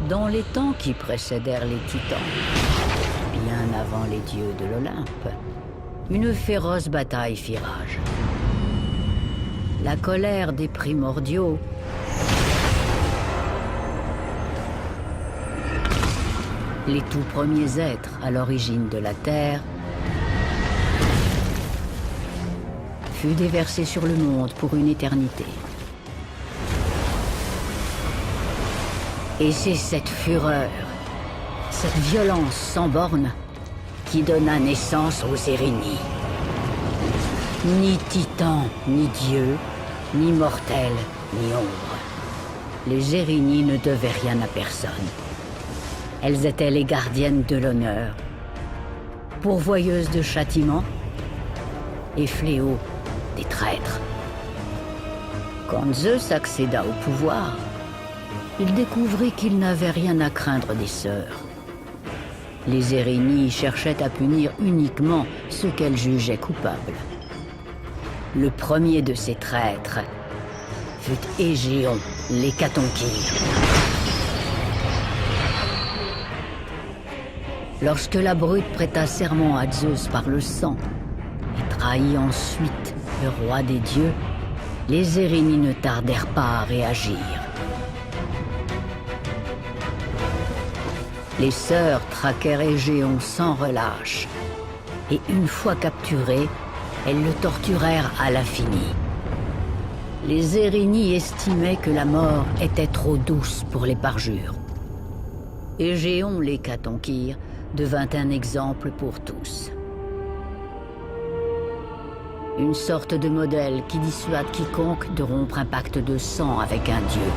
Dans les temps qui précédèrent les titans, bien avant les dieux de l'Olympe, une féroce bataille fit rage. La colère des primordiaux les tout premiers êtres à l'origine de la Terre fut déversée sur le monde pour une éternité. Et c'est cette fureur, cette violence sans borne, qui donna naissance aux Érénies. Ni titan, ni dieu, ni mortel, ni ombre. Les Érénies ne devaient rien à personne. Elles étaient les gardiennes de l'honneur, pourvoyeuses de châtiments et fléaux des traîtres. Quand Zeus accéda au pouvoir, il découvrit qu'il n'avait rien à craindre des sœurs. Les Érénies cherchaient à punir uniquement ceux qu'elles jugeaient coupables. Le premier de ces traîtres fut Égéon, l'hécatonkyle. Lorsque la brute prêta serment à Zeus par le sang et trahit ensuite le roi des dieux, les Érénies ne tardèrent pas à réagir. Les sœurs traquèrent Égéon sans relâche, et une fois capturé, elles le torturèrent à l'infini. Les Érénies estimaient que la mort était trop douce pour les parjures. Égéon, l'hécatonkyle, devint un exemple pour tous. Une sorte de modèle qui dissuade quiconque de rompre un pacte de sang avec un dieu.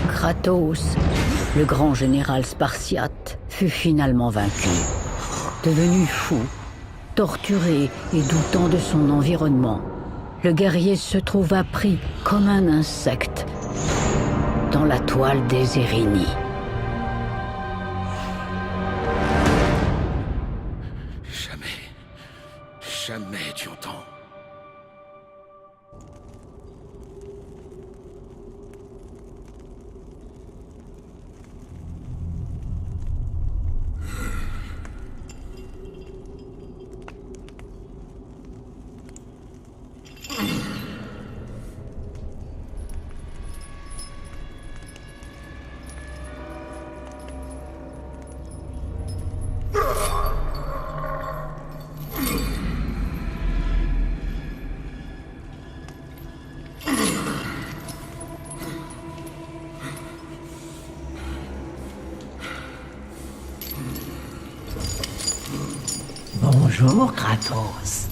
Kratos, le grand général spartiate, fut finalement vaincu. Devenu fou, torturé et doutant de son environnement, le guerrier se trouva pris comme un insecte dans la toile des Érénies. Jamais tu entends. Bonjour, Kratos.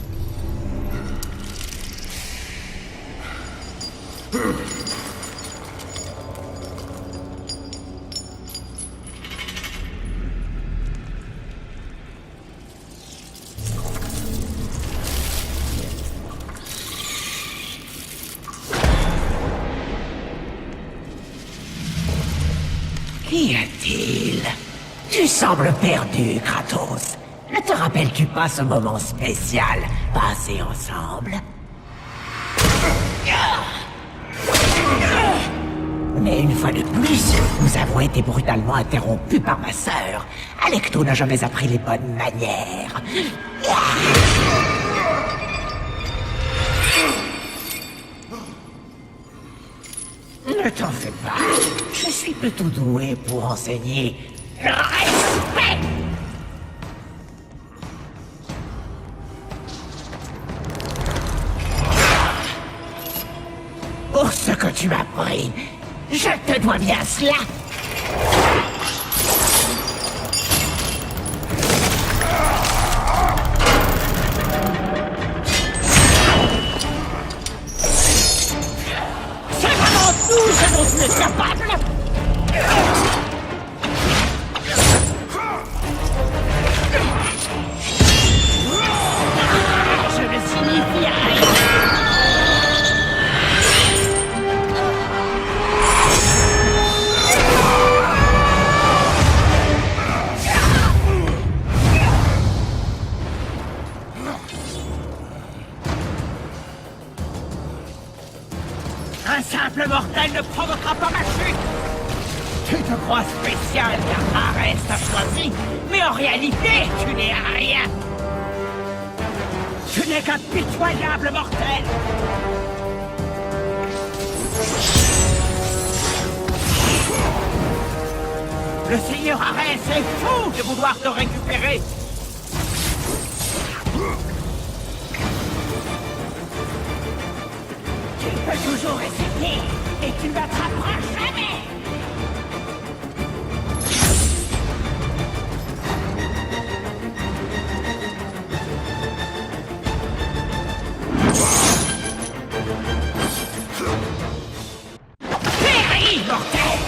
Qu'y a-t-il? Tu sembles perdu, Kratos. Ne te rappelles-tu pas ce moment spécial passé ensemble? Mais une fois de plus, nous avons été brutalement interrompus par ma sœur. Alecto n'a jamais appris les bonnes manières. Ne t'en fais pas. Je suis plutôt doué pour enseigner le respect. Pour ce que tu m'as pris, je te dois bien cela. C'est vraiment tout ce dont tu es capable. Je ne signifie rien. Un simple mortel ne provoquera pas ma chute. Tu te crois spécial car Ares t'a choisi, mais en réalité, tu n'es rien. Tu n'es qu'un pitoyable mortel. Le seigneur Ares est fou de vouloir te récupérer. Tu peux toujours essayer, et tu ne m'attraperas jamais. Péris, mortel!